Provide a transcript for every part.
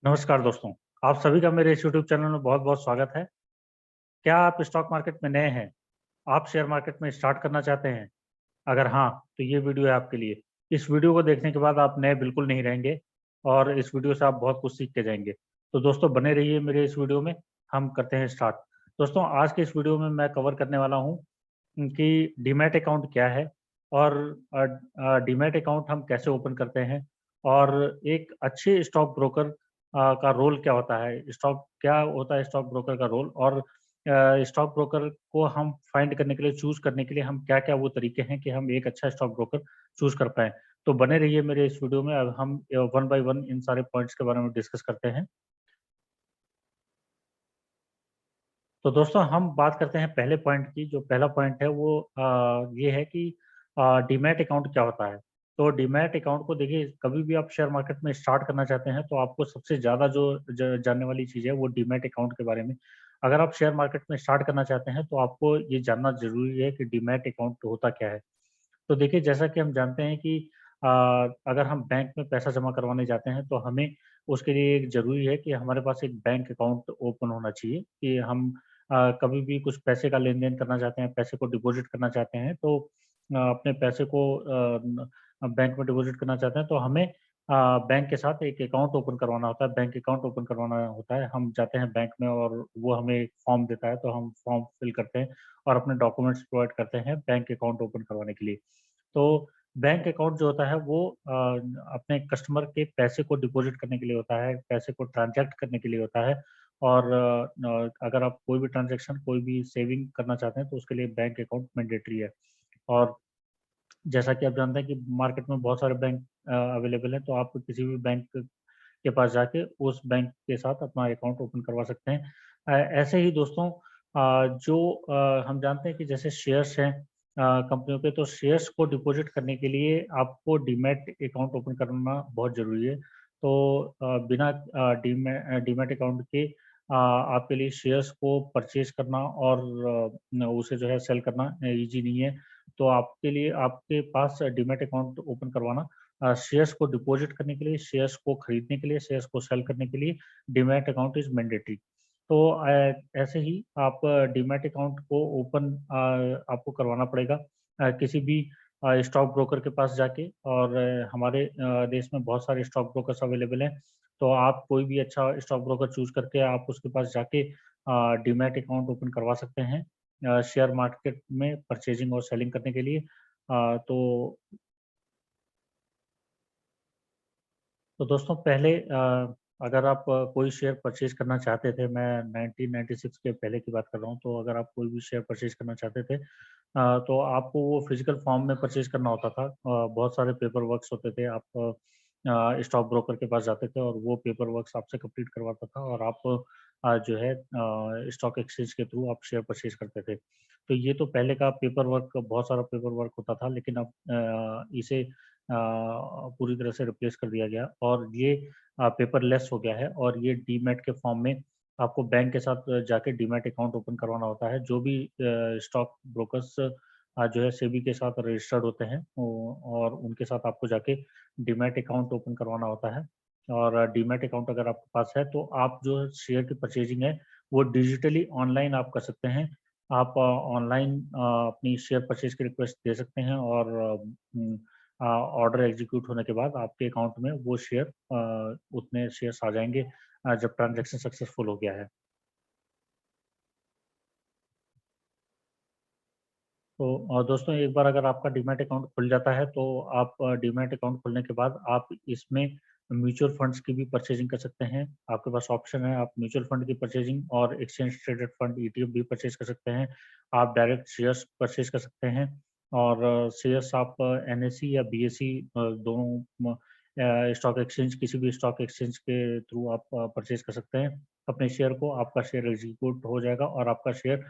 नमस्कार दोस्तों, आप सभी का मेरे इस यूट्यूब चैनल में बहुत-बहुत स्वागत है। क्या आप स्टॉक मार्केट में नए हैं? आप शेयर मार्केट में स्टार्ट करना चाहते हैं? अगर हाँ, तो ये वीडियो है आपके लिए। इस वीडियो को देखने के बाद आप नए बिल्कुल नहीं रहेंगे और इस वीडियो से आप बहुत कुछ सीख के जाएँगे। तो दोस्तों बने रहिए मेरे इस वीडियो में, हम करते हैं स्टार्ट। दोस्तों आज के इस वीडियो में मैं कवर करने वाला हूँ कि डीमैट अकाउंट क्या है और डीमैट अकाउंट हम कैसे ओपन करते हैं और एक अच्छे स्टॉक ब्रोकर का रोल क्या होता है, क्या होता है स्टॉक ब्रोकर का रोल और स्टॉक ब्रोकर को हम फाइंड करने के लिए, चूज़ करने के लिए हम क्या-क्या वो तरीके हैं कि हम एक अच्छा स्टॉक ब्रोकर चूज़ कर पाएँ। तो बने रहिए मेरे इस वीडियो में, अब हम वन बाय वन इन सारे पॉइंट्स के बारे में डिस्कस करते हैं। तो दोस्तों हम बात करते हैं पहले पॉइंट की। जो पहला पॉइंट है वो ये है कि डीमैट अकाउंट क्या होता है। तो डीमैट अकाउंट को देखिए, कभी भी आप शेयर मार्केट में स्टार्ट करना चाहते हैं तो आपको सबसे ज़्यादा जो जानने वाली चीज़ है वो डीमैट अकाउंट के बारे में। अगर आप शेयर मार्केट में स्टार्ट करना चाहते हैं तो आपको ये जानना ज़रूरी है कि डीमैट अकाउंट होता क्या है। तो देखिए, जैसा कि हम जानते हैं कि अगर हम बैंक में पैसा जमा करवाने जाते हैं तो हमें उसके लिए एक ज़रूरी है कि हमारे पास एक बैंक अकाउंट ओपन होना चाहिए कि हम कभी भी कुछ पैसे का लेन-देन करना चाहते हैं, पैसे को डिपॉज़िट करना चाहते हैं तो अपने पैसे को बैंक में डिपॉज़िट करना चाहते हैं तो हमें बैंक के साथ एक अकाउंट ओपन करवाना होता है, बैंक अकाउंट ओपन करवाना होता है। हम जाते हैं बैंक में और वो हमें एक फॉर्म देता है, तो हम फॉर्म फिल करते हैं और अपने डॉक्यूमेंट्स प्रोवाइड करते हैं बैंक अकाउंट ओपन करवाने के लिए। तो बैंक अकाउंट जो होता है वो अपने कस्टमर के पैसे को डिपॉज़िट करने के लिए होता है, पैसे को ट्रांज़ैक्ट करने के लिए होता है और अगर आप कोई भी ट्रांज़ैक्शन, कोई भी सेविंग करना चाहते हैं तो उसके लिए बैंक अकाउंट मैंडेटरी है। और जैसा कि आप जानते हैं कि मार्केट में बहुत सारे बैंक अवेलेबल हैं, तो आप किसी भी बैंक के पास जाके उस बैंक के साथ अपना अकाउंट ओपन करवा सकते हैं। ऐसे ही दोस्तों जो हम जानते हैं कि जैसे शेयर्स हैं कंपनियों के, तो शेयर्स को डिपॉज़िट करने के लिए आपको डीमैट अकाउंट ओपन करना बहुत ज़रूरी है। तो बिना डीमैट अकाउंट के आपके लिए शेयर्स को परचेज़ करना और उसे जो है सेल करना ईज़ी नहीं है। तो आपके लिए आपके पास डीमैट अकाउंट ओपन करवाना शेयर्स को डिपॉज़िट करने के लिए, शेयर्स को खरीदने के लिए, शेयर्स को सेल करने के लिए डीमैट अकाउंट इज़ मैंडेटरी। तो ऐसे ही आप डीमैट अकाउंट को ओपन आपको करवाना पड़ेगा किसी भी स्टॉक ब्रोकर के पास जाके और हमारे देश में बहुत सारे स्टॉक ब्रोकर्स अवेलेबल हैं। तो आप कोई भी अच्छा स्टॉक ब्रोकर चूज़ करके आप उसके पास जाके डीमैट अकाउंट ओपन करवा सकते हैं शेयर मार्केट में परचेज़िंग और सेलिंग करने के लिए। तो दोस्तों पहले अगर आप कोई शेयर परचेज़ करना चाहते थे, मैं 1996 के पहले की बात कर रहा हूँ, तो अगर आप कोई भी शेयर परचेज़ करना चाहते थे तो आपको वो फिज़िकल फॉर्म में परचेज़ करना होता था। बहुत सारे पेपर वर्क्स होते थे, आप स्टॉक ब्रोकर के पास जाते थे और वो पेपर वर्क्स आपसे कंप्लीट करवाता था और आप जो है स्टॉक एक्सचेंज के थ्रू आप शेयर परचेज़ करते थे। तो ये तो पहले का पेपर वर्क, बहुत सारा पेपर वर्क होता था, लेकिन अब इसे पूरी तरह से रिप्लेस कर दिया गया और ये पेपरलेस हो गया है और ये डीमैट के फॉर्म में आपको बैंक के साथ जाके डीमैट अकाउंट ओपन करवाना होता है। जो भी स्टॉक ब्रोकर्स जो है सेबी के साथ रजिस्टर्ड होते हैं और उनके साथ आपको जाके डीमैट अकाउंट ओपन करवाना होता है और डीमैट अकाउंट अगर आपके पास है तो आप जो शेयर की परचेजिंग है वो डिजिटली ऑनलाइन आप कर सकते हैं। आप ऑनलाइन अपनी शेयर परचेज की रिक्वेस्ट दे सकते हैं और ऑर्डर एग्जीक्यूट होने के बाद आपके अकाउंट में वो शेयर उतने शेयर्स आ जाएँगे जब ट्रांज़ैक्शन सक्सेसफुल हो गया है। तो दोस्तों एक बार अगर आपका डीमैट अकाउंट खुल जाता है तो आप डीमैट अकाउंट खुलने के बाद आप इसमें म्यूचुअल फंड्स की भी परचेजिंग कर सकते हैं। आपके पास ऑप्शन है, आप म्यूचुअल फंड की परचेजिंग और एक्सचेंज ट्रेडेड फंड ईटीएफ भी परचेज़ कर सकते हैं। आप डायरेक्ट शेयर्स परचेज़ कर सकते हैं और शेयर्स आप एनएसई या बीएसई दोनों स्टॉक एक्सचेंज, किसी भी स्टॉक एक्सचेंज के थ्रू आप परचेज़ कर सकते हैं अपने शेयर को। आपका शेयर एग्जीक्यूट हो जाएगा और आपका शेयर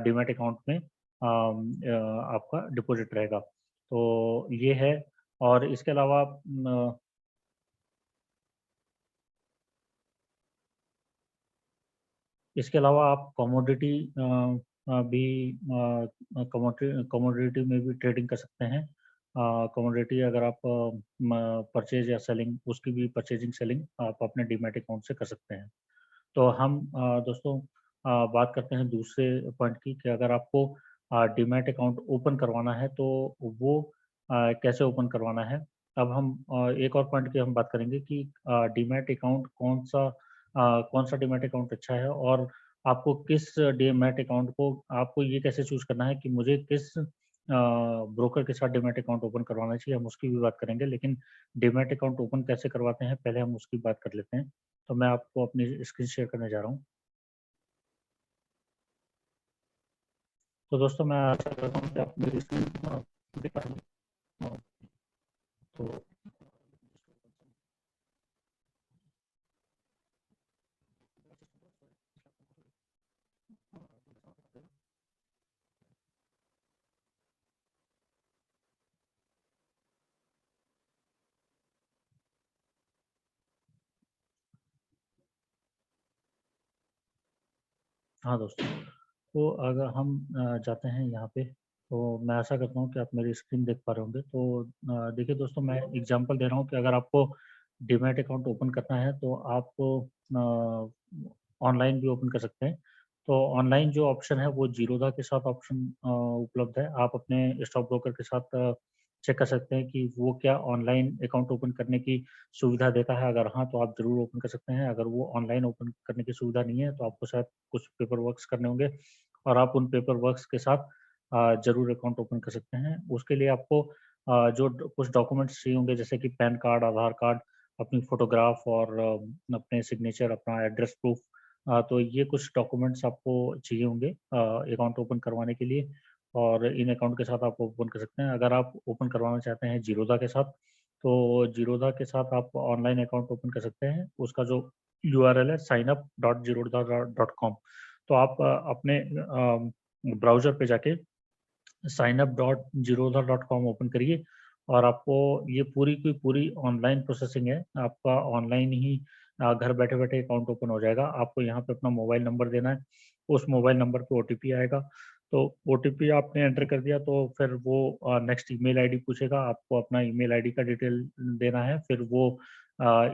डीमैट अकाउंट में आपका डिपॉज़िट रहेगा। तो ये है और इसके अलावा आप कमोडिटी भी कमोडिटी में भी ट्रेडिंग कर सकते हैं। कमोडिटी अगर आप परचेज या सेलिंग, उसकी भी परचेजिंग सेलिंग आप अपने डीमैट अकाउंट से कर सकते हैं। तो हम दोस्तों बात करते हैं दूसरे पॉइंट की कि अगर आपको डीमैट अकाउंट ओपन करवाना है तो वो कैसे ओपन करवाना है। अब हम एक और पॉइंट की हम बात करेंगे कि डीमैट अकाउंट कौन सा डीमैट अकाउंट अच्छा है, और आपको किस डीमैट अकाउंट को आपको ये कैसे चूज करना है कि मुझे किस ब्रोकर के साथ डीमैट अकाउंट ओपन करवाना चाहिए, हम उसकी भी बात करेंगे। लेकिन डीमैट अकाउंट ओपन कैसे करवाते हैं पहले हम उसकी बात कर लेते हैं। तो मैं आपको अपनी स्क्रीन शेयर करने जा रहा हूँ। तो दोस्तों मैं आशा करता हूँ कि आप मेरी स्क्रीन देख पा रहे हैं। तो हाँ दोस्तों, तो अगर हम जाते हैं यहाँ पे, तो मैं आशा करता हूँ कि आप मेरी स्क्रीन देख पा रहे होंगे। तो देखिए दोस्तों, मैं एग्जांपल दे रहा हूँ कि अगर आपको डीमैट अकाउंट ओपन करना है तो आप ऑनलाइन भी ओपन कर सकते हैं। तो ऑनलाइन जो ऑप्शन है वो जीरोधा के साथ ऑप्शन उपलब्ध है। आप अपने स्टॉक ब्रोकर के साथ चेक कर सकते हैं कि वो क्या ऑनलाइन अकाउंट ओपन करने की सुविधा देता है। अगर हाँ, तो आप ज़रूर ओपन कर सकते हैं। अगर वो ऑनलाइन ओपन करने की सुविधा नहीं है तो आपको शायद कुछ पेपर वर्क्स करने होंगे, और आप उन पेपर वर्क्स के साथ ज़रूर अकाउंट ओपन कर सकते हैं। उसके लिए आपको कुछ डॉक्यूमेंट्स चाहिए होंगे, जैसे कि पैन कार्ड, आधार कार्ड, अपनी फ़ोटोग्राफ और अपने सिग्नेचर, अपना एड्रेस प्रूफ। तो ये कुछ डॉक्यूमेंट्स आपको चाहिए होंगे अकाउंट ओपन करवाने के लिए, और इन अकाउंट के साथ आप ओपन कर सकते हैं। अगर आप ओपन करवाना चाहते हैं जीरोधा के साथ, तो जीरोधा के साथ आप ऑनलाइन अकाउंट ओपन कर सकते हैं। उसका जो यूआरएल है signup.zerodha.com। तो आप अपने ब्राउज़र पे जाके signup.zerodha.com ओपन करिए, और आपको ये पूरी की पूरी ऑनलाइन प्रोसेसिंग है। आपका ऑनलाइन ही घर बैठे-बैठे अकाउंट ओपन हो जाएगा। आपको यहाँ पे अपना मोबाइल नंबर देना है, उस मोबाइल नंबर पे ओटीपी आएगा। तो ओटीपी आपने एंटर कर दिया तो फिर वो नेक्स्ट ईमेल आईडी पूछेगा, आपको अपना ईमेल आईडी का डिटेल देना है। फिर वो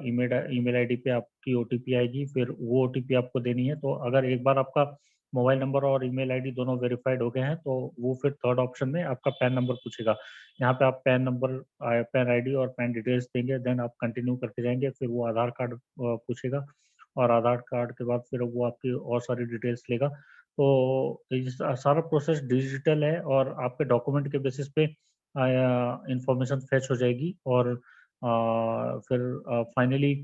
ईमेल आईडी पे आपकी ओटीपी आएगी, फिर वो ओटीपी आपको देनी है। तो अगर एक बार आपका मोबाइल नंबर और ईमेल आईडी दोनों वेरीफाइड हो गए हैं, तो वो फिर थर्ड ऑप्शन में आपका पैन नंबर पूछेगा। यहाँ पे आप पैन नंबर, पैन आईडी और पैन डिटेल्स देंगे, देन आप कंटिन्यू करते जाएंगे। फिर वो आधार कार्ड पूछेगा, और आधार कार्ड के बाद फिर वो आपकी और सारी डिटेल्स लेगा। तो ये सारा प्रोसेस डिजिटल है, और आपके डॉक्यूमेंट के बेसिस पे इंफॉर्मेशन फेच हो जाएगी। और फिर फाइनली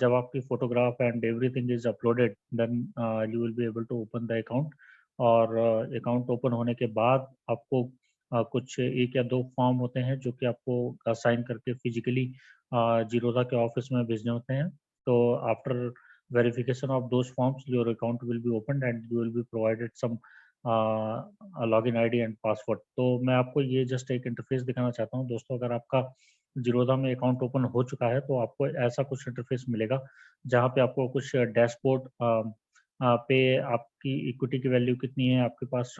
जब आपकी photograph and everything is uploaded, then you will be able to open the account. और अकाउंट ओपन होने के बाद आपको कुछ एक या दो फॉर्म होते हैं जो कि आपको साइन करके फिजिकली जीरोधा के ऑफिस में भेजने होते हैं। तो after verification of those forms, your account will be opened and you will be provided some login ID and password। तो मैं आपको ये जस्ट एक इंटरफेस दिखाना चाहता हूँ दोस्तों। अगर आपका जीरोधा में अकाउंट ओपन हो चुका है तो आपको ऐसा कुछ इंटरफेस मिलेगा, जहाँ पे आपको कुछ डैशबोर्ड पे आपकी इक्विटी की वैल्यू कितनी है, आपके पास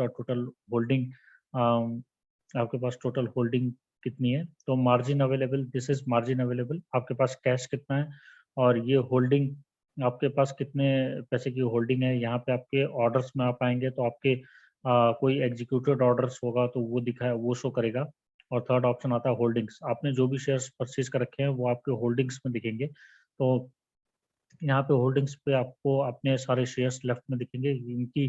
टोटल होल्डिंग कितनी है। तो margin available, this is margin available, आपके पास कैश कितना है, और ये होल्डिंग आपके पास कितने पैसे की होल्डिंग है। यहाँ पे आपके ऑर्डर्स में आप आएंगे तो आपके कोई एग्जीक्यूटेड ऑर्डर्स होगा तो वो शो करेगा। और थर्ड ऑप्शन आता है होल्डिंग्स, आपने जो भी शेयर्स परचेज कर रखे हैं वो आपके होल्डिंग्स में दिखेंगे। तो यहाँ पे होल्डिंग्स पे आपको अपने सारे शेयर्स लेफ्ट में दिखेंगे, इनकी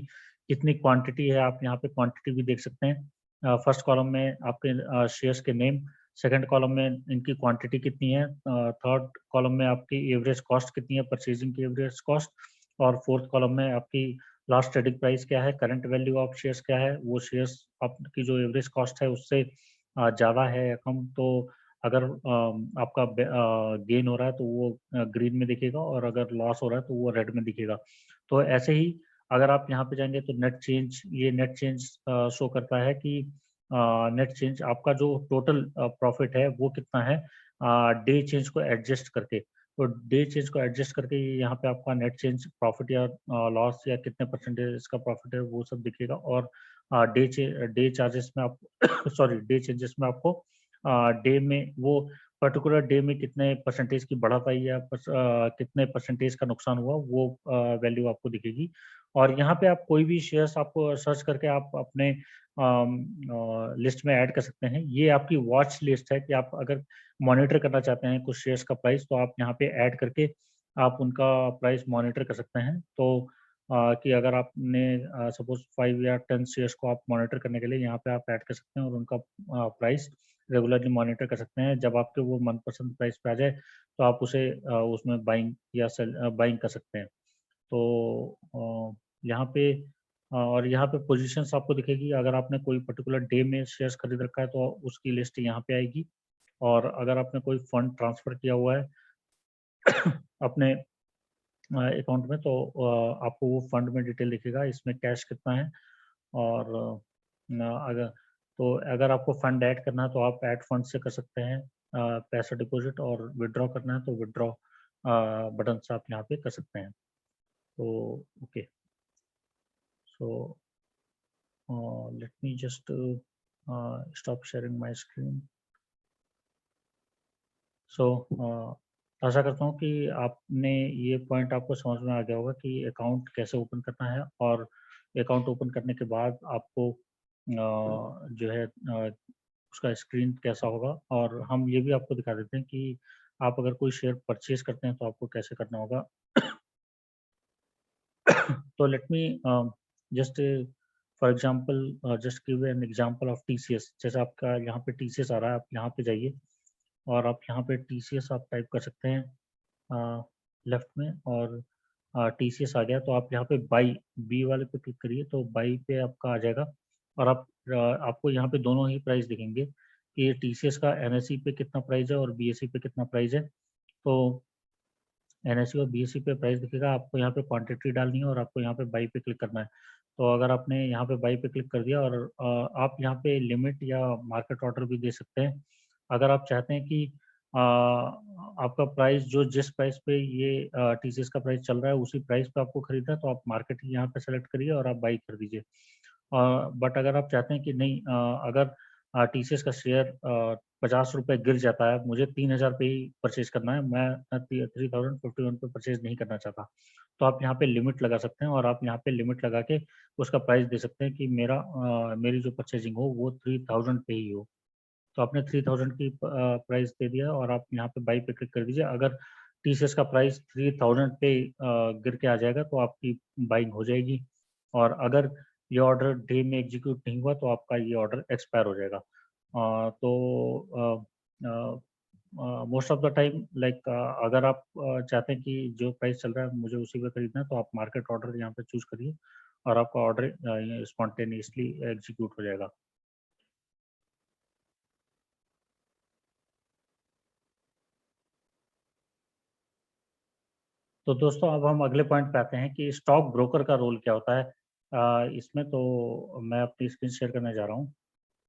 कितनी क्वांटिटी है आप यहाँ पे क्वांटिटी भी देख सकते हैं। फर्स्ट कॉलम में आपके शेयर्स के नेम, सेकंड कॉलम में इनकी क्वांटिटी कितनी है, थर्ड कॉलम में आपकी एवरेज कॉस्ट कितनी है, परचेजिंग की एवरेज कॉस्ट, और फोर्थ कॉलम में आपकी लास्ट ट्रेडिंग प्राइस क्या है, करंट वैल्यू ऑफ शेयर्स क्या है, वो शेयर्स आपकी जो एवरेज कॉस्ट है उससे ज़्यादा है या कम। तो अगर आपका गेन हो रहा है तो वो ग्रीन में दिखेगा, और अगर लॉस हो रहा है तो वो रेड में दिखेगा। तो ऐसे ही अगर आप यहाँ पे जाएंगे तो नेट चेंज शो करता है कि नेट चेंज आपका जो टोटल प्रॉफिट है वो कितना है डे चेंज को एडजस्ट करके। तो डे चेंज को एडजस्ट करके यहाँ पे आपका नेट चेंज प्रॉफिट या लॉस या कितने परसेंटेज इसका प्रॉफिट है वो सब दिखेगा। और डे चार्जेस में आप सॉरी डे चेंजेस में आपको डे में वो पर्टिकुलर डे में कितने परसेंटेज की बढ़त आई या कितने परसेंटेज का नुकसान हुआ, वो वैल्यू आपको दिखेगी। और यहाँ पे आप कोई भी शेयर्स आपको सर्च करके आप अपने लिस्ट में ऐड कर सकते हैं। ये आपकी वॉच लिस्ट है कि आप अगर मॉनिटर करना चाहते हैं कुछ शेयर्स का प्राइस, तो आप यहाँ पे ऐड करके आप उनका प्राइस मॉनिटर कर सकते हैं। तो कि अगर आपने सपोज 5 या 10 शेयर्स को आप मॉनिटर करने के लिए यहाँ पे आप ऐड कर सकते हैं और उनका प्राइस रेगुलरली मॉनिटर कर सकते हैं। जब आपके वो मनपसंद प्राइस पे आ जाए, तो आप उसे उसमें बाइंग या सेल बाइंग कर सकते हैं। तो यहाँ पे और यहाँ पे पोजीशंस आपको दिखेगी। अगर आपने कोई पर्टिकुलर डे में शेयर्स खरीद रखा है, तो उसकी लिस्ट यहाँ पे आएगी। और अगर आपने कोई फंड ट्रांसफर किया हुआ है अपने अकाउंट में, तो आपको वो फंड में डिटेल दिखेगा, इसमें कैश कितना है। और अगर अगर आपको फंड ऐड करना है, तो आप ऐड फंड से कर सकते हैं पैसा डिपॉजिट, और विड्रॉ करना है तो विड्रॉ बटन से आप यहाँ पे कर सकते हैं। तो okay, so let me just stop sharing my screen. So आशा करता हूँ कि आपने ये पॉइंट आपको समझ में आ गया होगा कि अकाउंट कैसे ओपन करना है, और अकाउंट ओपन करने के बाद आपको जो है उसका स्क्रीन कैसा होगा। और हम ये भी आपको दिखा देते हैं कि आप अगर कोई शेयर परचेज करते हैं, तो आपको कैसे करना होगा। तो late me just for example just give an example of TCS. जैसे आपका यहाँ पे टीसीएस आ रहा है, आप यहाँ पे जाइए और आप यहाँ पे टीसीएस आप टाइप कर सकते हैं लेफ्ट में। और टीसीएस आ गया, तो आप यहाँ पे बाई बी वाले पे क्लिक करिए, तो बाई पे आपका आ जाएगा। और आपको यहाँ पे दोनों ही प्राइस दिखेंगे कि टीसीएस का एनएसई पे कितना प्राइस है और बीएसई पे कितना प्राइस है। तो एनएसई और बीएसई पे प्राइस दिखेगा, आपको यहाँ पे क्वांटिटी डालनी है और आपको यहाँ पे बाई पे क्लिक करना है। तो अगर आपने यहाँ पे बाई पे क्लिक कर दिया, और आप यहाँ पे लिमिट या मार्केट ऑर्डर भी दे सकते हैं। अगर आप चाहते हैं कि आपका प्राइस जो जिस प्राइस पे ये टीसीएस का प्राइस चल रहा है, उसी प्राइस पे आपको खरीदना है, तो आप मार्केट यहाँ पे सेलेक्ट करिए और आप बाई कर दीजिए। बट अगर आप चाहते हैं कि नहीं, अगर टीसीएस का शेयर 50 रुपये गिर जाता है, मुझे 3000 पे ही परचेज करना है, मैं 3051 पे परचेज नहीं करना चाहता, तो आप यहाँ पे लिमिट लगा सकते हैं। और आप यहाँ पे लिमिट लगा के उसका प्राइस दे सकते हैं कि मेरी जो परचेजिंग हो वो 3000 पे ही हो। तो आपने 3000 की प्राइस दे दिया, और आप यहाँ पे बाई पे क्लिक कर दीजिए। अगर टीसीएस का प्राइस 3000 पे गिर के आ जाएगा, तो आपकी बाइंग हो जाएगी। और अगर ये ऑर्डर डे में एग्जीक्यूट नहीं हुआ, तो आपका ये ऑर्डर एक्सपायर हो जाएगा। तो most of the time like अगर आप चाहते हैं कि जो प्राइस चल रहा है मुझे उसी पे खरीदना है, तो आप मार्केट ऑर्डर यहाँ पे चूज करिए और आपका ऑर्डर स्पॉन्टेनियसली एग्जीक्यूट हो जाएगा। तो दोस्तों, अब हम अगले पॉइंट पे आते हैं कि स्टॉक ब्रोकर का रोल क्या होता है इसमें। तो मैं अपनी स्क्रीन शेयर करने जा रहा हूँ,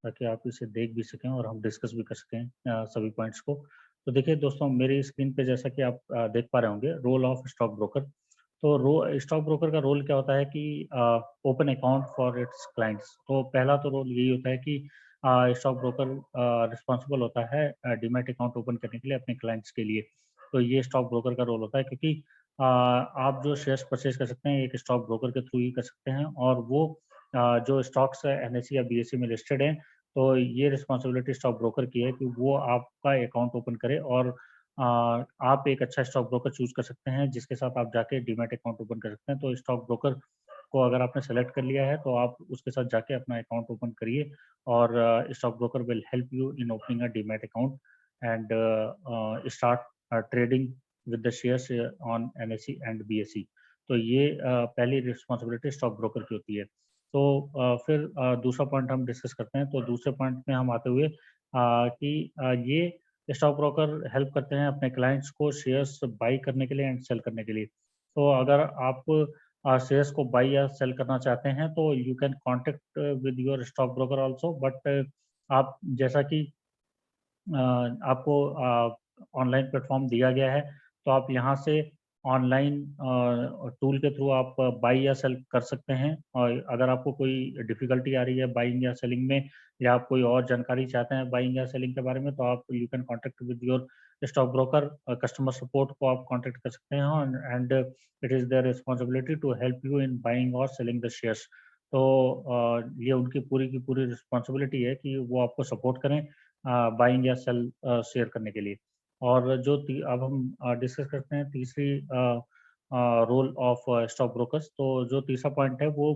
ताकि आप इसे देख भी सकें और हम डिस्कस भी कर सकें सभी पॉइंट्स को। तो देखिए दोस्तों, मेरी स्क्रीन पे जैसा कि आप देख पा रहे होंगे, रोल ऑफ स्टॉक ब्रोकर। तो स्टॉक ब्रोकर का रोल क्या होता है कि open account for its clients. तो पहला तो रोल यही होता है कि स्टॉक ब्रोकर रिस्पॉन्सिबल होता है डीमैट अकाउंट ओपन करने के लिए अपने क्लाइंट्स के लिए। तो ये स्टॉक ब्रोकर का रोल होता है, क्योंकि आप जो शेयर्स परचेज कर सकते हैं एक स्टॉक ब्रोकर के थ्रू ही कर सकते हैं। और वो जो स्टॉक्स एनएसई या बीएसई में लिस्टेड हैं, तो ये रिस्पॉन्सिबिलिटी स्टॉक ब्रोकर की है कि वो आपका अकाउंट ओपन करे। और आप एक अच्छा स्टॉक ब्रोकर चूज कर सकते हैं जिसके साथ आप जाके डीमैट अकाउंट ओपन कर सकते हैं। तो स्टॉक ब्रोकर को अगर आपने सेलेक्ट कर लिया है, तो आप उसके साथ जाके अपना अकाउंट ओपन करिए, और stock broker will help you in opening a demat account and start trading with the shares on NSE and BSE. तो ये पहली रिस्पॉन्सिबिलिटी स्टॉक ब्रोकर की होती है। तो फिर दूसरा पॉइंट हम डिस्कस करते हैं। तो दूसरे पॉइंट में हम आते हुए कि ये स्टॉक ब्रोकर हेल्प करते हैं अपने क्लाइंट्स को शेयर्स बाई करने के लिए एंड सेल करने के लिए। तो अगर आप शेयर्स को बाई या सेल करना चाहते हैं, तो you can contact with your stock broker also. But आप जैसा कि आपको ऑनलाइन प्लेटफॉर्म दिया गया है, तो आप यहाँ से ऑनलाइन टूल के थ्रू आप बाई या सेल कर सकते हैं। और अगर आपको कोई डिफिकल्टी आ रही है बाइंग या सेलिंग में, या आप कोई और जानकारी चाहते हैं बाइंग या सेलिंग के बारे में, तो आप you can contact with your stock broker. Customer support को आप कॉन्टेक्ट कर सकते हैं, and it is their responsibility to help you in buying और सेलिंग द शेयर्स। तो ये उनकी पूरी की पूरी रिस्पॉन्सिबिलिटी है कि वो आपको सपोर्ट करें बाइंग या सेल शेयर करने के लिए। और अब हम डिस्कस करते हैं तीसरी रोल ऑफ स्टॉक ब्रोकर्स। तो जो तीसरा पॉइंट है वो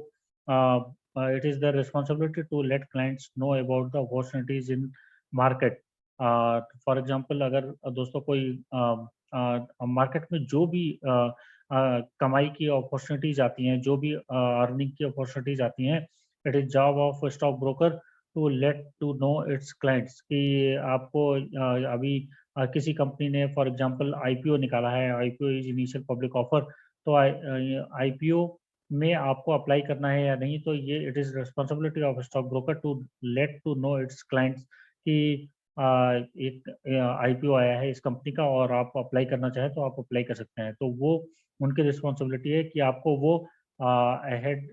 it is the responsibility to let clients know about the opportunities in market. For example, अगर दोस्तों कोई मार्केट में जो भी कमाई की अपॉर्चुनिटीज आती हैं, जो भी अर्निंग की अपॉर्चुनिटीज आती हैं, it is job of stock broker to let to know its clients कि आपको अभी किसी कंपनी ने फॉर एग्जांपल आईपीओ निकाला है। IPO is initial public offer. तो आईपीओ में आपको अप्लाई करना है या नहीं, तो ये it is responsibility of stock broker to let to know its clients कि एक आईपीओ आया है इस कंपनी का और आप अप्लाई करना चाहें तो आप अप्लाई कर सकते हैं। तो वो उनकी रिस्पॉन्सिबिलिटी है कि आपको वो अहेड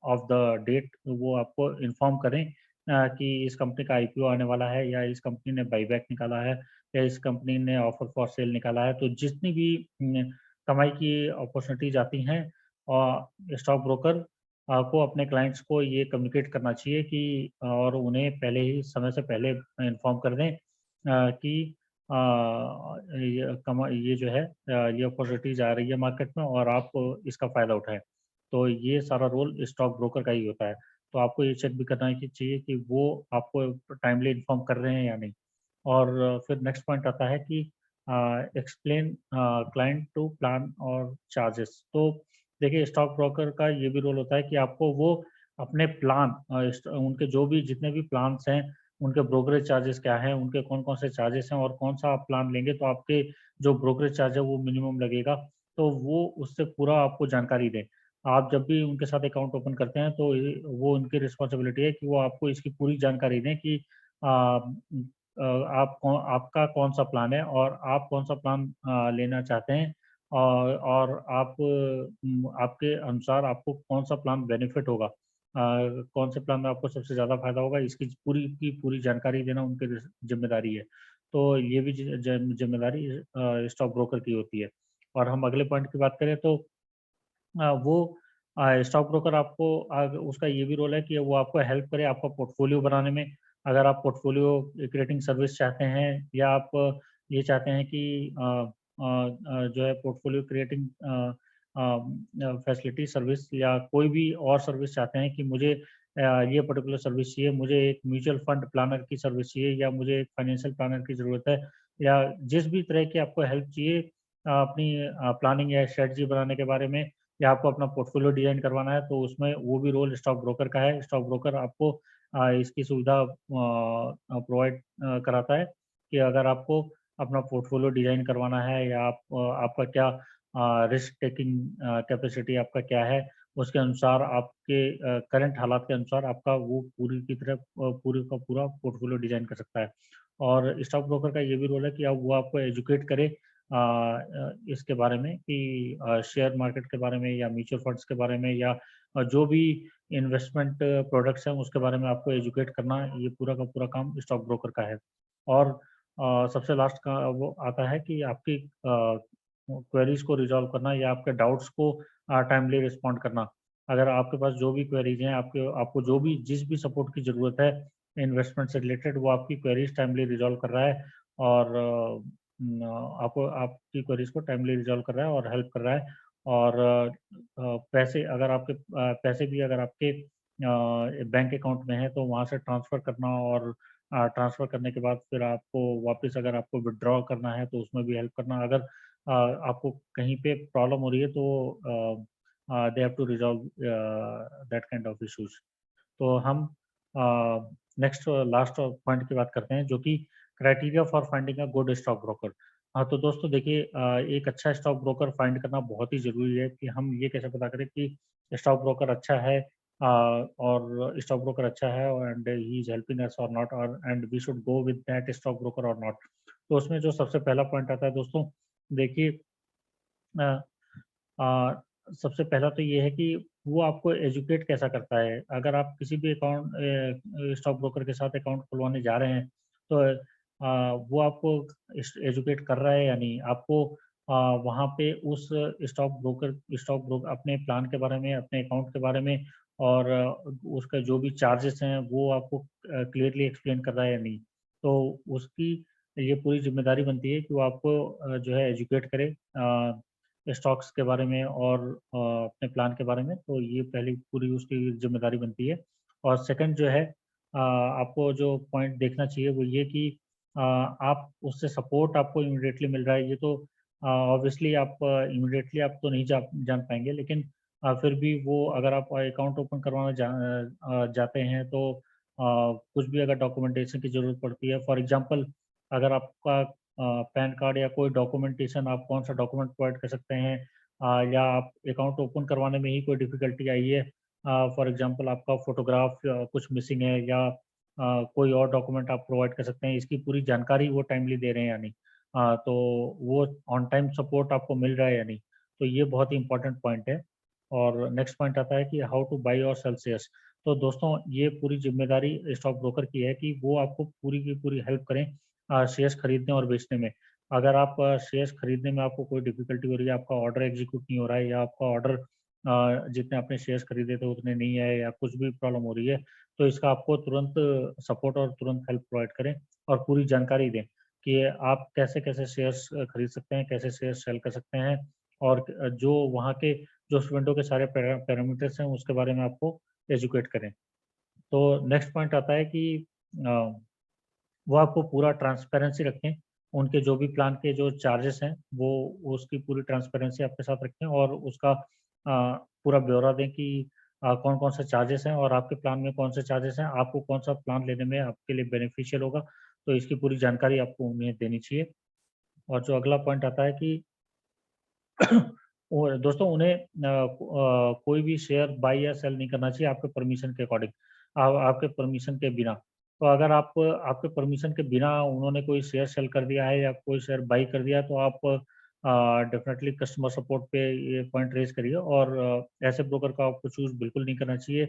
ऑफ द डेट वो आपको इन्फॉर्म करें कि इस कंपनी का आईपीओ आने वाला है, या इस कंपनी ने बाईबैक निकाला है, या इस कंपनी ने ऑफर फॉर सेल निकाला है। तो जितनी भी कमाई की अपॉर्चुनिटीज आती हैं, और स्टॉक ब्रोकर को अपने क्लाइंट्स को ये कम्युनिकेट करना चाहिए कि और उन्हें पहले ही समय से पहले इन्फॉर्म कर दें कि ये जो है ये अपॉर्चुनिटीज आ रही है मार्केट में और आप इसका फ़ायदा उठाएं। तो ये सारा रोल स्टॉक ब्रोकर का ही होता है। तो आपको ये चेक भी करना चाहिए कि वो आपको टाइमली इन्फॉर्म कर रहे हैं या नहीं। और फिर नेक्स्ट पॉइंट आता है कि एक्सप्लेन क्लाइंट टू प्लान और चार्जेस। तो देखिए, स्टॉक ब्रोकर का ये भी रोल होता है कि आपको वो अपने प्लान उनके जो भी जितने भी प्लान्स हैं, उनके ब्रोकरेज चार्जेस क्या हैं, उनके कौन-कौन से चार्जेस हैं, और कौन-सा आप प्लान लेंगे तो आपके जो ब्रोकरेज चार्ज है वो मिनिमम लगेगा, तो वो उससे पूरा आपको जानकारी दें। आप जब भी उनके साथ अकाउंट ओपन करते हैं तो वो उनकी रिस्पॉन्सिबिलिटी है कि वो आपको इसकी पूरी जानकारी दें कि आपका कौन-सा प्लान है और आप कौन-सा प्लान लेना चाहते हैं, और आपके अनुसार आपको कौन-सा प्लान बेनिफिट होगा। कौन से प्लान में आपको सबसे ज़्यादा फ़ायदा होगा, इसकी पूरी की पूरी जानकारी देना उनकी ज़िम्मेदारी है। तो ये भी ज़िम्मेदारी स्टॉक ब्रोकर की होती है। और हम अगले पॉइंट की बात करें तो वो स्टॉक ब्रोकर आपको उसका ये भी रोल है कि वो आपको हेल्प करे आपका पोर्टफोलियो बनाने में। अगर आप पोर्टफोलियो क्रिएटिंग सर्विस चाहते हैं, या आप ये चाहते हैं कि जो है पोर्टफोलियो क्रिएटिंग फैसिलिटी सर्विस, या कोई भी और सर्विस चाहते हैं कि मुझे ये पर्टिकुलर सर्विस चाहिए, मुझे एक म्यूचुअल फंड प्लानर की सर्विस चाहिए, या मुझे एक फाइनेंशियल प्लानर की ज़रूरत है, या जिस भी तरह की आपको हेल्प चाहिए अपनी प्लानिंग या स्ट्रेटजी बनाने के बारे में, या आपको अपना पोर्टफोलियो डिज़ाइन करवाना है, तो उसमें वो भी रोल स्टॉक ब्रोकर का है। स्टॉक ब्रोकर आपको इसकी सुविधा प्रोवाइड कराता है कि अगर आपको अपना पोर्टफोलियो डिज़ाइन करवाना है, या आपका क्या रिस्क टेकिंग कैपेसिटी आपका क्या है, उसके अनुसार आपके करंट हालात के अनुसार आपका वो पूरी की तरह पूरे का पूरा पोर्टफोलियो डिज़ाइन कर सकता है। और स्टॉक ब्रोकर का ये भी रोल है कि वो आपको एजुकेट करे इसके बारे में कि शेयर मार्केट के बारे में, या म्यूचुअल फंड्स के बारे में, या जो भी इन्वेस्टमेंट प्रोडक्ट्स हैं उसके बारे में आपको एजुकेट करना, ये पूरा का पूरा काम स्टॉक ब्रोकर का है। और सबसे लास्ट का वो आता है कि आपकी क्वेरीज को रिजॉल्व करना, या आपके डाउट्स को टाइमली रिस्पॉन्ड करना। अगर आपके पास जो भी क्वेरीज हैं, आपको जो भी जिस भी सपोर्ट की ज़रूरत है इन्वेस्टमेंट से रिलेटेड, वो आपकी क्वेरीज टाइमली रिजॉल्व कर रहा है, और आपको आपकी क्वेरीज को टाइमली रिजॉल्व कर रहा है और हेल्प कर रहा है। और पैसे भी अगर आपके बैंक अकाउंट में है, तो वहाँ से ट्रांसफ़र करना, और ट्रांसफ़र करने के बाद फिर आपको वापस अगर आपको विथड्रॉ करना है तो उसमें भी हेल्प करना। अगर आपको कहीं पे प्रॉब्लम हो रही है, तो they have to resolve that kind of issues. तो हम नेक्स्ट लास्ट पॉइंट की बात करते हैं, जो कि criteria for finding a good stock broker. हाँ, तो दोस्तों देखिए, एक अच्छा स्टॉक ब्रोकर फाइंड करना बहुत ही ज़रूरी है कि हम ये कैसे पता करें कि स्टॉक ब्रोकर अच्छा है, और स्टॉक ब्रोकर अच्छा है and he is helping us और नॉट, और and we should go with that stock broker और नॉट। तो उसमें जो सबसे पहला पॉइंट आता है दोस्तों, देखिए अ, अ, सबसे पहला तो ये है कि वो आपको एजुकेट कैसा करता है। अगर आप किसी भी स्टॉक ब्रोकर के साथ अकाउंट खुलवाने जा रहे हैं, तो वो आपको एजुकेट कर रहा है या नहीं? आपको वहाँ पे उस स्टॉक ब्रोकर अपने प्लान के बारे में, अपने अकाउंट के बारे में और उसका जो भी चार्जेस हैं, वो आपको क्लियरली एक्सप्लेन कर रहा है या नहीं? तो उसकी ये पूरी ज़िम्मेदारी बनती है कि वो आपको जो है एजुकेट करे स्टॉक्स के बारे में और अपने प्लान के बारे में। तो ये पहली पूरी उसकी ज़िम्मेदारी बनती है। और सेकंड जो है आपको जो पॉइंट देखना चाहिए वो ये कि आप उससे सपोर्ट आपको इमीडिएटली मिल रहा है। ये तो ऑब्वियसली आप इमीडिएटली आप तो नहीं जान पाएँगे, लेकिन फिर भी वो अगर आप अकाउंट ओपन करवाना जाते हैं तो कुछ भी अगर डॉक्यूमेंटेशन की ज़रूरत पड़ती है, फॉर एग्ज़ाम्पल अगर आपका पैन कार्ड या कोई डॉक्यूमेंटेशन, आप कौन-सा डॉक्यूमेंट प्रोवाइड कर सकते हैं या आप अकाउंट ओपन करवाने में ही कोई डिफ़िकल्टी आई है, फॉर एग्ज़ाम्पल आपका फ़ोटोग्राफ कुछ मिसिंग है या कोई और डॉक्यूमेंट आप प्रोवाइड कर सकते हैं, इसकी पूरी जानकारी वो टाइमली दे रहे हैं या नहीं। तो वो ऑन टाइम सपोर्ट आपको मिल रहा है या नहीं। तो ये बहुत ही इम्पोर्टेंट पॉइंट है। और नेक्स्ट पॉइंट आता है कि हाउ टू बाय और सेल शेयर्स। तो दोस्तों ये पूरी ज़िम्मेदारी स्टॉक ब्रोकर की है कि वो आपको पूरी की पूरी हेल्प करें शेयर्स खरीदने और बेचने में। अगर आप शेयर्स खरीदने में आपको कोई डिफ़िकल्टी हो रही है, आपका ऑर्डर एग्ज़ीक्यूट नहीं हो रहा है या आपका ऑर्डर जितने आपने शेयर्स खरीदे थे उतने नहीं आए या कुछ भी प्रॉब्लम हो रही है, तो इसका आपको तुरंत सपोर्ट और तुरंत हेल्प प्रोवाइड करें और पूरी जानकारी दें कि आप कैसे-कैसे शेयर्स खरीद सकते हैं, कैसे शेयर्स सेल कर सकते हैं और जो वहाँ के जो उस विंडो के सारे पैरामीटर्स हैं, उसके बारे में आपको एजुकेट करें। तो नेक्स्ट पॉइंट आता है कि अ वो आपको पूरा ट्रांसपेरेंसी रखें, उनके जो भी प्लान के जो चार्जेस हैं, वो उसकी पूरी ट्रांसपेरेंसी आपके साथ रखें और उसका पूरा ब्यौरा दें कि कौन-कौन से चार्जेस हैं और आपके प्लान में कौन से चार्जेस हैं, आपको कौन-सा प्लान लेने में आपके लिए बेनिफिशियल होगा, तो इसकी पूरी जानकारी आपको उन्हें देनी चाहिए। और जो अगला पॉइंट आता है कि और दोस्तों उन्हें कोई भी शेयर बाय या सेल नहीं करना चाहिए आपके परमिशन के अकॉर्डिंग आपके परमिशन के बिना। तो अगर आप आपके परमिशन के बिना उन्होंने कोई शेयर सेल कर दिया है या कोई शेयर बाय कर दिया तो आप डेफ़िनेटली कस्टमर सपोर्ट पे ये पॉइंट रेज़ करिए और ऐसे ब्रोकर को आपको चूज़ बिल्कुल नहीं करना चाहिए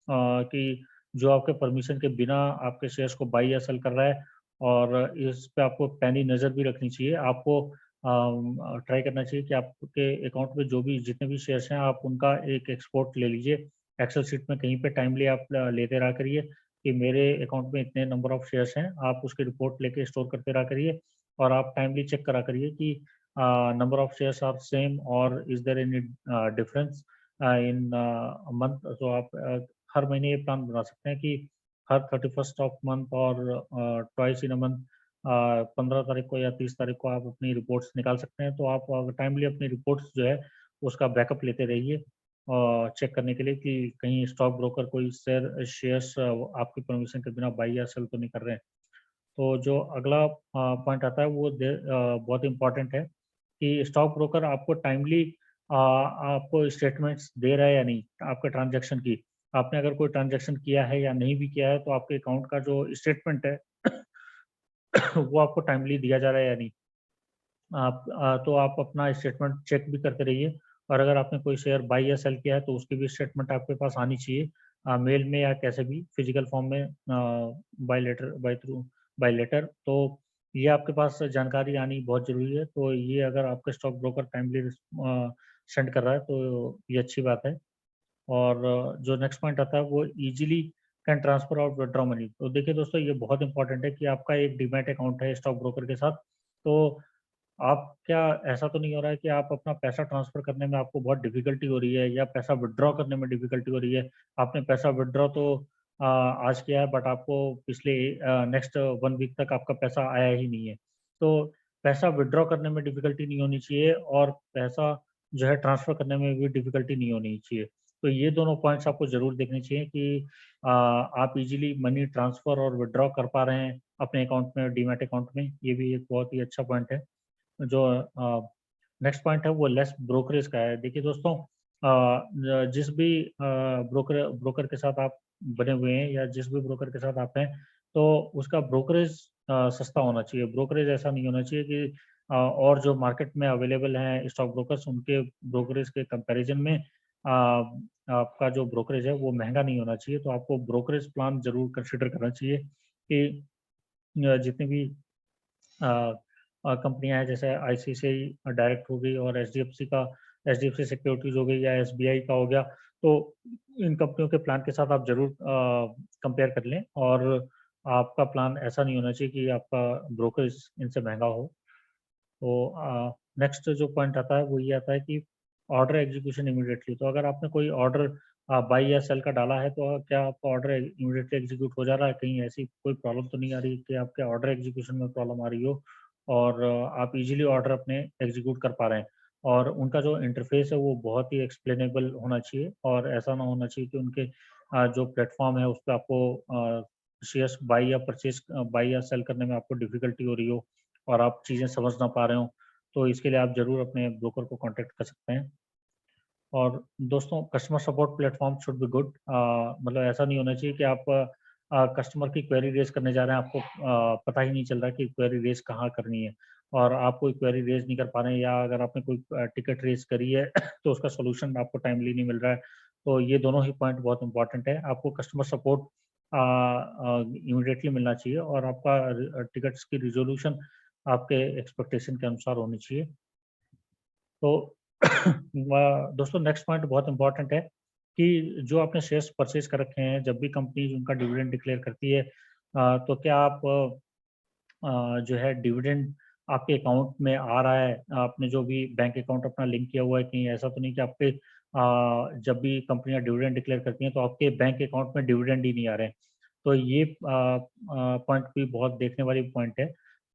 कि जो आपके परमिशन के बिना आपके शेयर्स को बाय या सेल कर रहा है और इस पे आपको पैनी नज़र भी रखनी चाहिए। आपको ट्राई करना चाहिए कि आपके अकाउंट में जो भी जितने भी शेयर्स हैं आप उनका एक एक्सपोर्ट ले लीजिए। एक्सेल शीट में कहीं पे टाइमली आप लेते रहा करिए कि मेरे अकाउंट में इतने नंबर ऑफ शेयर्स हैं। आप उसकी रिपोर्ट लेके स्टोर करते रहा करिए और आप टाइमली चेक करा करिए कि number of shares are same और is there any difference in a month. तो आप हर महीने ये प्लान बना सकते हैं कि हर 31st ऑफ मंथ और ट्वाइस इन अ मंथ 15 तारीख को या 30 तारीख को आप अपनी रिपोर्ट्स निकाल सकते हैं। तो आप टाइमली अपनी रिपोर्ट्स जो है, उसका बैकअप लेते रहिए चेक करने के लिए कि कहीं स्टॉक ब्रोकर कोई शेयर्स आपकी परमिशन के बिना बाय या सेल तो नहीं कर रहे हैं। तो जो अगला पॉइंट आता है वो बहुत इम्पोर्टेंट है कि स्टॉक ब्रोकर आपको टाइमली आपको स्टेटमेंट्स दे रहा है या नहीं, आपके ट्रांज़ैक्शन की। आपने अगर कोई ट्रांज़ैक्शन किया है या नहीं भी किया है, तो आपके अकाउंट का जो स्टेटमेंट है वो आपको टाइमली दिया जा रहा है या नहीं। तो आप अपना स्टेटमेंट चेक भी करते रहिए और अगर आपने कोई शेयर बाय या सेल किया है तो उसकी भी स्टेटमेंट आपके पास आनी चाहिए मेल में या कैसे भी फिजिकल फॉर्म में बाय लेटर। तो ये आपके पास जानकारी आनी बहुत ज़रूरी है। तो ये अगर आपका स्टॉक ब्रोकर टाइमली सेंड कर रहा है तो ये अच्छी बात है। और जो नेक्स्ट पॉइंट आता है वो ईज़िली कैन ट्रांसफर और विथड्रॉ मनी। तो देखिए दोस्तों ये बहुत इंपॉर्टेंट है कि आपका एक डीमैट अकाउंट है स्टॉक ब्रोकर के साथ। तो आप क्या ऐसा तो नहीं हो रहा है कि आप अपना पैसा ट्रांसफ़र करने में आपको बहुत डिफ़िकल्टी हो रही है या पैसा विथड्रॉ करने में डिफ़िकल्टी हो रही है। आपने पैसा विथड्रॉ तो आज किया है बट आपको पिछले नेक्स्ट 1 वीक तक आपका पैसा आया ही नहीं है। तो पैसा विथड्रॉ करने में डिफ़िकल्टी नहीं होनी चाहिए और पैसा जो है ट्रांसफ़र करने में भी डिफ़िकल्टी नहीं होनी चाहिए। तो ये दोनों पॉइंट्स आपको ज़रूर देखने चाहिए कि आप ईज़िली मनी ट्रांसफ़र और विथड्रॉ कर पा रहे हैं अपने अकाउंट में डीमैट अकाउंट में। ये भी एक बहुत ही अच्छा पॉइंट है। जो नेक्स्ट पॉइंट है वो लेस ब्रोकरेज का है। देखिए दोस्तों जिस भी ब्रोकर के साथ आप बने हुए हैं या जिस भी ब्रोकर के साथ आप हैं, तो उसका ब्रोकरेज सस्ता होना चाहिए। ब्रोकरेज ऐसा नहीं होना चाहिए कि और जो मार्केट में अवेलेबल हैं स्टॉक ब्रोकर्स, उनके ब्रोकरेज के कंपैरिजन में आपका जो ब्रोकरेज है वो महंगा नहीं होना चाहिए। तो आपको ब्रोकरेज प्लान ज़रूर कंसिडर करना चाहिए कि जितनी भी कंपनियां हैं, जैसे आईसीआईसीआई डायरेक्ट हो गई और एचडीएफसी सिक्योरिटीज हो गई या एसबीआई का हो गया, तो इन कंपनियों के प्लान के साथ आप जरूर कंपेयर कर लें। और आपका प्लान ऐसा नहीं होना चाहिए कि आपका ब्रोकरेज इनसे महंगा हो। तो नेक्स्ट जो पॉइंट आता है वो ये आता है कि ऑर्डर एग्जीक्यूशन इमीडिएटली। तो अगर आपने कोई ऑर्डर बाई या सेल का डाला है, तो क्या आपका ऑर्डर इमीडिएटली एग्जीक्यूट हो जा रहा है? कहीं ऐसी कोई प्रॉब्लम तो नहीं आ रही कि आपके ऑर्डर एग्जीक्यूशन में प्रॉब्लम आ रही हो और आप इजीली ऑर्डर अपने एग्जीक्यूट कर पा रहे हैं? और उनका जो इंटरफेस है वो बहुत ही एक्सप्लेनेबल होना चाहिए, और ऐसा ना होना चाहिए कि उनके जो प्लेटफॉर्म है उस पर आपको शेयर्स बाई या सेल करने में आपको डिफिकल्टी हो रही हो और आप चीज़ें समझ ना पा रहे हो। तो इसके लिए आप ज़रूर अपने ब्रोकर को कॉन्टैक्ट कर सकते हैं। और दोस्तों, customer support platform should be good. मतलब ऐसा नहीं होना चाहिए कि आप कस्टमर की क्वेरी रेज करने जा रहे हैं, आपको पता ही नहीं चल रहा कि क्वेरी रेज कहाँ करनी है, और आप कोई क्वेरी रेज नहीं कर पा रहे हैं, या अगर आपने कोई टिकट रेज करी है तो उसका सोल्यूशन आपको टाइमली नहीं मिल रहा है। तो ये दोनों ही पॉइंट बहुत इंपॉर्टेंट है। आपको कस्टमर सपोर्ट इमीडिएटली मिलना चाहिए, और आपका टिकट्स की रिजोल्यूशन आपके एक्सपेक्टेशन के अनुसार होनी चाहिए। तो दोस्तों, नेक्स्ट पॉइंट बहुत इंपॉर्टेंट है कि जो आपने शेयर्स परचेज कर रखे हैं, जब भी कंपनी उनका डिविडेंड डिक्लेयर करती है, तो क्या आप जो है डिविडेंड आपके अकाउंट में आ रहा है? आपने जो भी बैंक अकाउंट अपना लिंक किया हुआ है, कहीं ऐसा तो नहीं कि आपके जब भी कंपनियां डिविडेंड डिक्लेयर करती हैं तो आपके बैंक अकाउंट में डिविडेंड ही नहीं आ रहे हैं? तो ये पॉइंट भी बहुत देखने वाली पॉइंट है।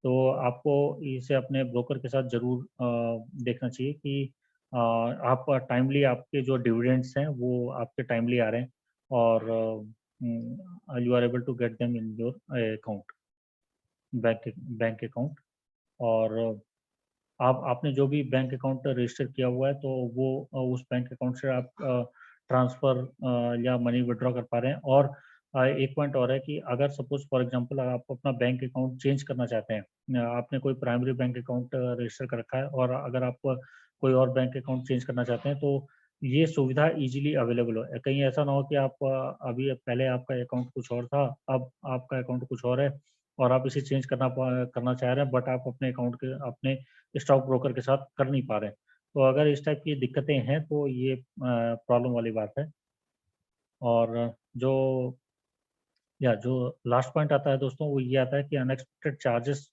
तो आपको इसे अपने ब्रोकर के साथ ज़रूर देखना चाहिए कि आप टाइमली आपके जो डिविडेंड्स हैं वो आपके टाइमली आ रहे हैं, और you are able to get them in your account, bank account. और आप आपने जो भी बैंक अकाउंट रजिस्टर किया हुआ है, तो वो उस बैंक अकाउंट से आप ट्रांसफ़र या मनी विथड्रॉ कर पा रहे हैं। और एक पॉइंट और है कि अगर सपोज़ फॉर एग्ज़ाम्पल अगर आप अपना बैंक अकाउंट चेंज करना चाहते हैं, आपने कोई प्राइमरी बैंक अकाउंट रजिस्टर कर रखा है, और अगर आप कोई और बैंक अकाउंट चेंज करना चाहते हैं, तो ये सुविधा ईज़िली अवेलेबल हो। कहीं ऐसा ना हो कि आप अभी पहले आपका अकाउंट कुछ और था, अब आपका अकाउंट कुछ और है, और आप इसे चेंज करना चाह रहे हैं, बट आप अपने अकाउंट के अपने स्टॉक ब्रोकर के साथ कर नहीं पा रहे हैं। तो अगर इस टाइप की दिक्कतें हैं, तो ये प्रॉब्लम वाली बात है। और जो लास्ट पॉइंट आता है दोस्तों, वो ये आता है कि अनएक्सपेक्टेड चार्जेस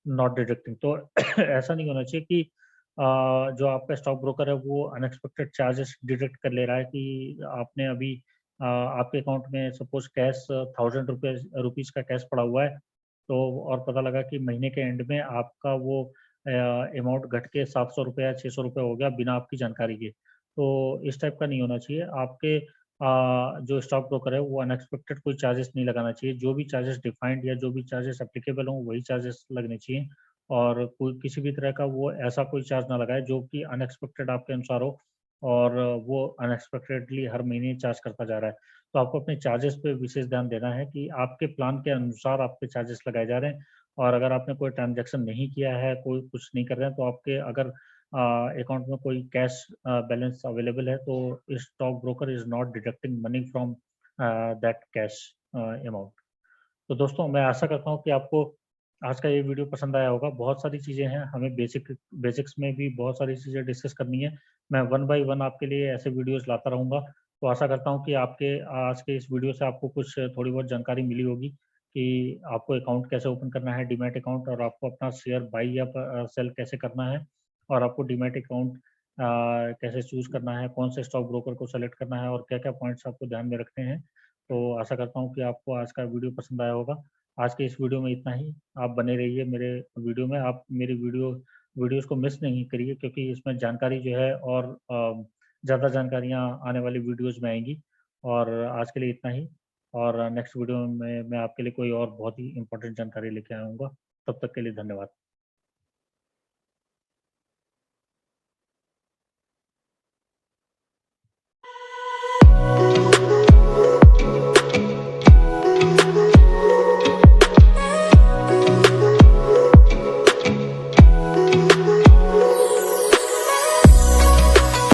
नॉट डिडक्टिंग। तो ऐसा नहीं होना चाहिए कि जो आपका स्टॉक ब्रोकर है वो अनएक्सपेक्टेड चार्जेस डिडक्ट कर ले रहा है कि आपने अभी आपके अकाउंट में सपोज कैश 1000 रुपीज़ का कैश पड़ा हुआ है, तो और पता लगा कि महीने के एंड में आपका वो अमाउंट घट के 700 रुपये या 600 रुपये हो गया बिना आपकी जानकारी के। तो इस टाइप का नहीं होना चाहिए। आपके जो स्टॉक ब्रोकर है वो अनएक्सपेक्टेड कोई चार्जेस नहीं लगाना चाहिए। जो भी चार्जेस डिफाइंड या जो भी चार्जेस एप्लीकेबल हों, वही चार्जेस लगने चाहिए, और कोई किसी भी तरह का वो ऐसा कोई चार्ज ना लगाए जो कि अनएक्सपेक्टेड आपके अनुसार हो, और वो अनएक्सपेक्टेडली हर महीने चार्ज करता जा रहा है। तो आपको अपने चार्जेस पे विशेष ध्यान देना है कि आपके प्लान के अनुसार आपके चार्जेस लगाए जा रहे हैं, और अगर आपने कोई ट्रांज़ैक्शन नहीं किया है, कोई कुछ नहीं कर रहे हैं, तो आपके अगर अकाउंट में कोई कैश बैलेंस अवेलेबल है, तो stock broker is not deducting money from that cash amount. तो दोस्तों, मैं आशा करता हूँ कि आपको आज का ये वीडियो पसंद आया होगा। बहुत सारी चीज़ें हैं, हमें बेसिक्स में भी बहुत सारी चीज़ें डिस्कस करनी है। मैं वन बाय वन आपके लिए ऐसे वीडियोज़ लाता रहूँगा। तो आशा करता हूँ कि आपके आज के इस वीडियो से आपको कुछ थोड़ी बहुत जानकारी मिली होगी कि आपको अकाउंट कैसे ओपन करना है, डीमैट अकाउंट, और आपको अपना शेयर बाई या सेल कैसे करना है, और आपको डीमैट अकाउंट कैसे चूज़ करना है, कौन से स्टॉक ब्रोकर को सेलेक्ट करना है, और क्या-क्या पॉइंट्स आपको ध्यान में रखने हैं। तो आशा करता हूँ कि आपको आज का वीडियो पसंद आया होगा। आज के इस वीडियो में इतना ही। आप बने रहिए मेरे वीडियो में। आप मेरी वीडियोज़ को मिस नहीं करिए, क्योंकि इसमें जानकारी जो है, और ज़्यादा जानकारियाँ आने वाली वीडियोज़ में आएँगी। और आज के लिए इतना ही, और नेक्स्ट वीडियो में मैं आपके लिए कोई और बहुत ही इम्पोर्टेंट जानकारी लेके आऊँगा। तब तक के लिए धन्यवाद।